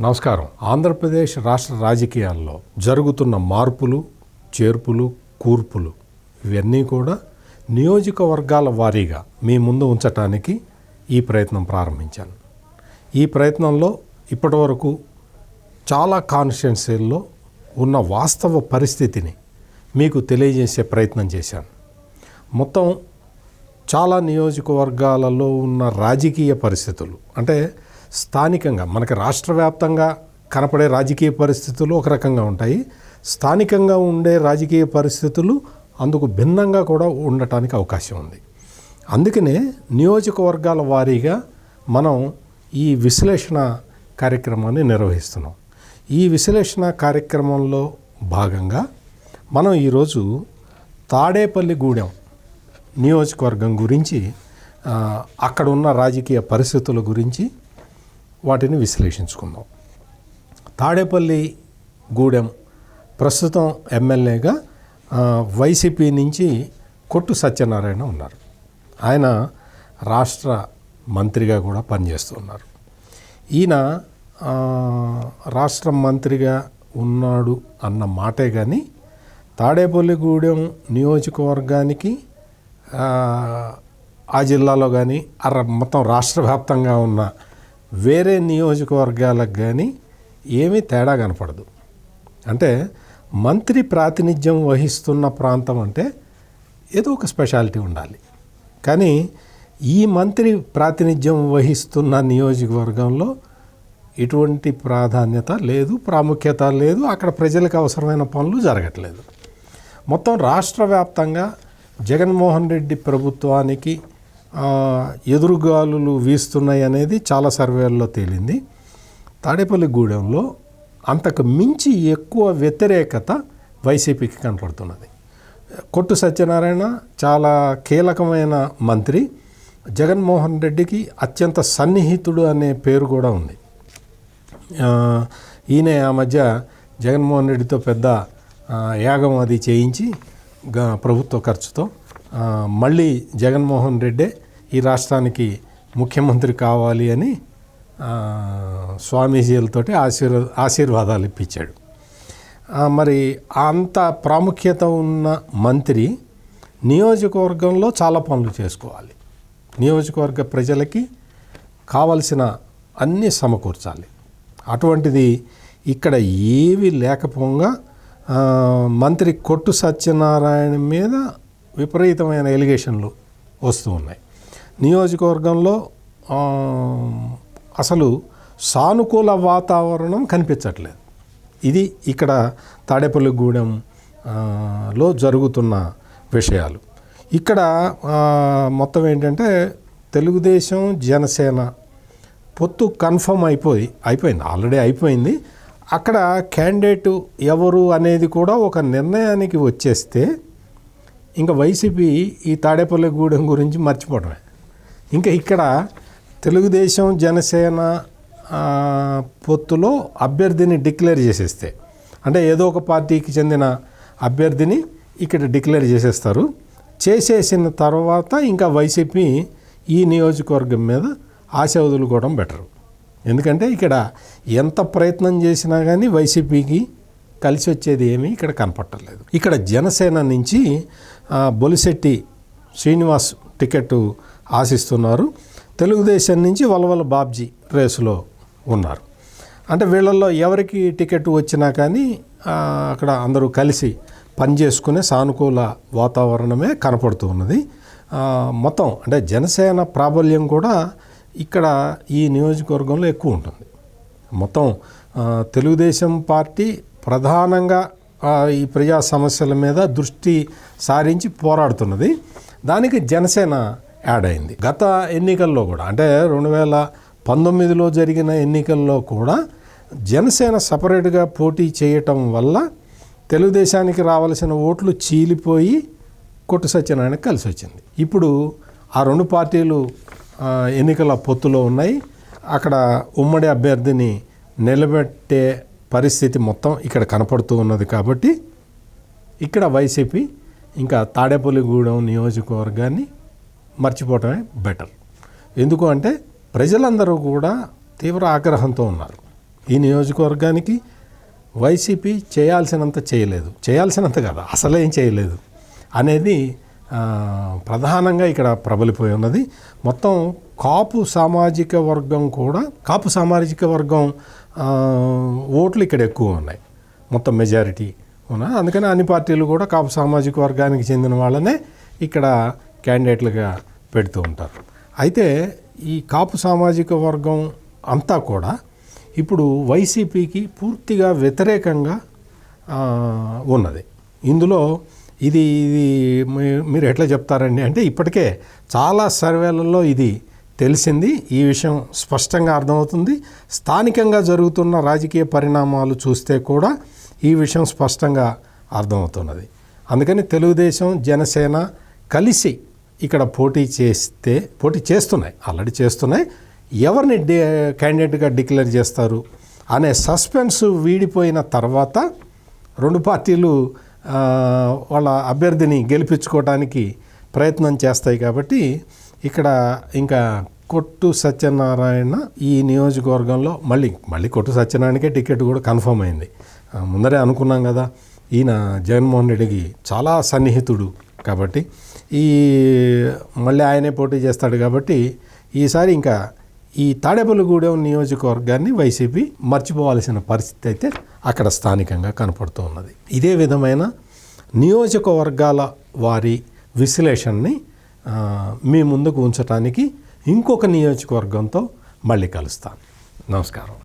నమస్కారం. ఆంధ్రప్రదేశ్ రాష్ట్ర రాజకీయాల్లో జరుగుతున్న మార్పులు, చేర్పులు, కూర్పులు ఇవన్నీ కూడా నియోజకవర్గాల వారీగా మీ ముందు ఉంచటానికి ఈ ప్రయత్నం ప్రారంభించాను. ఈ ప్రయత్నంలో ఇప్పటివరకు చాలా కాన్స్టిట్యుయెన్సీల్లో ఉన్న వాస్తవ పరిస్థితిని మీకు తెలియజేసే ప్రయత్నం చేశాను. మొత్తం చాలా నియోజకవర్గాలలో ఉన్న రాజకీయ పరిస్థితులు అంటే స్థానికంగా మనకి రాష్ట్ర వ్యాప్తంగా కనపడే రాజకీయ పరిస్థితులు ఒక రకంగా ఉంటాయి. స్థానికంగా ఉండే రాజకీయ పరిస్థితులు అందుకు భిన్నంగా కూడా ఉండటానికి అవకాశం ఉంది. అందుకనే నియోజకవర్గాల వారీగా మనం ఈ విశ్లేషణ కార్యక్రమాన్ని నిర్వహిస్తున్నాం. ఈ విశ్లేషణ కార్యక్రమంలో భాగంగా మనం ఈరోజు తాడేపల్లిగూడెం నియోజకవర్గం గురించి, అక్కడ ఉన్న రాజకీయ పరిస్థితుల గురించి వాటిని విశ్లేషించుకుందాం. తాడేపల్లిగూడెం ప్రస్తుతం ఎమ్మెల్యేగా వైసీపీ నుంచి కొట్టు సత్యనారాయణ ఉన్నారు. ఆయన రాష్ట్ర మంత్రిగా కూడా పనిచేస్తున్నారు. ఈయన రాష్ట్ర మంత్రిగా ఉన్నాడు అన్న మాటే కానీ తాడేపల్లిగూడెం నియోజకవర్గానికి ఆ జిల్లాలో కానీ మొత్తం రాష్ట్ర వ్యాప్తంగా ఉన్న వేరే నియోజకవర్గాలకు కానీ ఏమీ తేడా కనపడదు. అంటే మంత్రి ప్రాతినిధ్యం వహిస్తున్న ప్రాంతం అంటే ఏదో ఒక స్పెషాలిటీ ఉండాలి. కానీ ఈ మంత్రి ప్రాతినిధ్యం వహిస్తున్న నియోజకవర్గంలో ఎటువంటి ప్రాధాన్యత లేదు, ప్రాముఖ్యత లేదు. అక్కడ ప్రజలకు అవసరమైన పనులు జరగట్లేదు. మొత్తం రాష్ట్ర వ్యాప్తంగా జగన్మోహన్ రెడ్డి ప్రభుత్వానికి ఎదురుగాలులు వీస్తున్నాయి అనేది చాలా సర్వేల్లో తేలింది. తాడేపల్లిగూడెంలో అంతకు మించి ఎక్కువ వ్యతిరేకత వైసీపీకి కనపడుతున్నది. కొట్టు సత్యనారాయణ చాలా కీలకమైన మంత్రి, జగన్మోహన్ రెడ్డికి అత్యంత సన్నిహితుడు అనే పేరు కూడా ఉంది. ఈయన ఆ మధ్య జగన్మోహన్ రెడ్డితో పెద్ద యాగం అది చేయించి ప్రభుత్వ ఖర్చుతో మళ్ళీ జగన్మోహన్ రెడ్డే ఈ రాష్ట్రానికి ముఖ్యమంత్రి కావాలి అని స్వామీజీలతోటి ఆశీర్వాదాలు ఇప్పించాడు. మరి అంత ప్రాముఖ్యత ఉన్న మంత్రి నియోజకవర్గంలో చాలా పనులు చేసుకోవాలి. నియోజకవర్గ ప్రజలకి కావలసిన అన్నీ సమకూర్చాలి. అటువంటిది ఇక్కడ ఏవి లేకపోగా మంత్రి కొట్టు సత్యనారాయణ మీద విపరీతమైన ఎలిగేషన్లు వస్తూ ఉన్నాయి. నియోజకవర్గంలో అసలు సానుకూల వాతావరణం కనిపించట్లేదు. ఇది ఇక్కడ తాడేపల్లిగూడెంలో జరుగుతున్న విషయాలు. ఇక్కడ మొత్తం ఏంటంటే తెలుగుదేశం జనసేన పొత్తు కన్ఫర్మ్ అయిపోయింది, ఆల్రెడీ అయిపోయింది. అక్కడ క్యాండిడేటు ఎవరు అనేది కూడా ఒక నిర్ణయానికి వచ్చేస్తే ఇంకా వైసీపీ ఈ తాడేపల్లిగూడెం గురించి మర్చిపోవడమే. ఇంకా ఇక్కడ తెలుగుదేశం జనసేన పొత్తులో అభ్యర్థిని డిక్లేర్ చేసేస్తే, అంటే ఏదో ఒక పార్టీకి చెందిన అభ్యర్థిని ఇక్కడ డిక్లేర్ చేసేస్తారు. చేసేసిన తర్వాత ఇంకా వైసీపీ ఈ నియోజకవర్గం మీద ఆశ వదులుకోవడం బెటరు. ఎందుకంటే ఇక్కడ ఎంత ప్రయత్నం చేసినా కానీ వైసీపీకి కలిసి వచ్చేది ఏమీ ఇక్కడ కనపట్టలేదు. ఇక్కడ జనసేన నుంచి బొలిశెట్టి శ్రీనివాస్ టికెట్ ఆశిస్తున్నారు. తెలుగుదేశం నుంచి వలవల బాబ్జీ రేసులో ఉన్నారు. అంటే వీళ్ళల్లో ఎవరికి టికెట్ వచ్చినా కానీ అక్కడ అందరూ కలిసి పనిచేసుకునే సానుకూల వాతావరణమే కనపడుతూ ఉన్నది. మొత్తం అంటే జనసేన ప్రాబల్యం కూడా ఇక్కడ ఈ నియోజకవర్గంలో ఎక్కువ ఉంటుంది. మొత్తం తెలుగుదేశం పార్టీ ప్రధానంగా ఈ ప్రజా సమస్యల మీద దృష్టి సారించి పోరాడుతున్నది. దానికి జనసేన యాడ్ అయింది. గత ఎన్నికల్లో కూడా అంటే 2019లో జరిగిన ఎన్నికల్లో కూడా జనసేన సపరేట్గా పోటీ చేయటం వల్ల తెలుగుదేశానికి రావాల్సిన ఓట్లు చీలిపోయి కొట్టు సత్యనారాయణకి కలిసి వచ్చింది. ఇప్పుడు ఆ రెండు పార్టీలు ఎన్నికల పొత్తులో ఉన్నాయి. అక్కడ ఉమ్మడి అభ్యర్థిని నిలబెట్టే పరిస్థితి మొత్తం ఇక్కడ కనపడుతూ ఉన్నది. కాబట్టి ఇక్కడ వైసీపీ ఇంకా తాడేపల్లిగూడెం నియోజకవర్గాన్ని మర్చిపోవటమే బెటర్. ఎందుకు అంటే ప్రజలందరూ కూడా తీవ్ర ఆగ్రహంతో ఉన్నారు. ఈ నియోజకవర్గానికి వైసీపీ చేయాల్సినంత చేయలేదు, చేయాల్సినంత కాదు అసలేం చేయలేదు అనేది ప్రధానంగా ఇక్కడ ప్రబలిపోయి ఉన్నది. మొత్తం కాపు సామాజిక వర్గం కూడా, కాపు సామాజిక వర్గం ఓట్లు ఇక్కడ ఎక్కువ ఉన్నాయి, మొత్తం మెజారిటీ ఉన్నాయి. అందుకని అన్ని పార్టీలు కూడా కాపు సామాజిక వర్గానికి చెందిన వాళ్ళనే ఇక్కడ క్యాండిడేట్లుగా పెడుతూ ఉంటారు. అయితే ఈ కాపు సామాజిక వర్గం అంతా కూడా ఇప్పుడు వైసీపీకి పూర్తిగా వ్యతిరేకంగా ఉన్నది. ఇందులో ఇది మీరు ఎట్లా చెప్తారండి అంటే, ఇప్పటికే చాలా సర్వేలలో ఇది తెలిసింది, ఈ విషయం స్పష్టంగా అర్థమవుతుంది. స్థానికంగా జరుగుతున్న రాజకీయ పరిణామాలు చూస్తే కూడా ఈ విషయం స్పష్టంగా అర్థమవుతున్నది. అందుకని తెలుగుదేశం జనసేన కలిసి ఇక్కడ పోటీ చేస్తున్నాయి, ఆల్రెడీ చేస్తున్నాయి. ఎవరిని క్యాండిడేట్గా డిక్లేర్ చేస్తారు అనే సస్పెన్స్ వీడిపోయిన తర్వాత రెండు పార్టీలు వాళ్ళ అభ్యర్థిని గెలిపించుకోవడానికి ప్రయత్నం చేస్తాయి. కాబట్టి ఇక్కడ ఇంకా కొట్టు సత్యనారాయణ ఈ నియోజకవర్గంలో మళ్ళీ కొట్టు సత్యనారాయణకే టికెట్ కూడా కన్ఫర్మ్ అయింది. ముందరే అనుకున్నాం కదా, ఈయన జగన్మోహన్ రెడ్డికి చాలా సన్నిహితుడు కాబట్టి మళ్ళీ ఆయనే పోటీ చేస్తాడు. కాబట్టి ఈసారి ఇంకా ఈ తాడేపల్లిగూడెం నియోజకవర్గాన్ని వైసీపీ మర్చిపోవాల్సిన పరిస్థితి అయితే అక్కడ స్థానికంగా కనపడుతూ ఉన్నది. ఇదే విధమైన నియోజకవర్గాల వారి విశ్లేషణని మీ ముందుకు ఉంచడానికి ఇంకొక నియోజకవర్గంతో మళ్ళీ కలుస్తాను. నమస్కారం.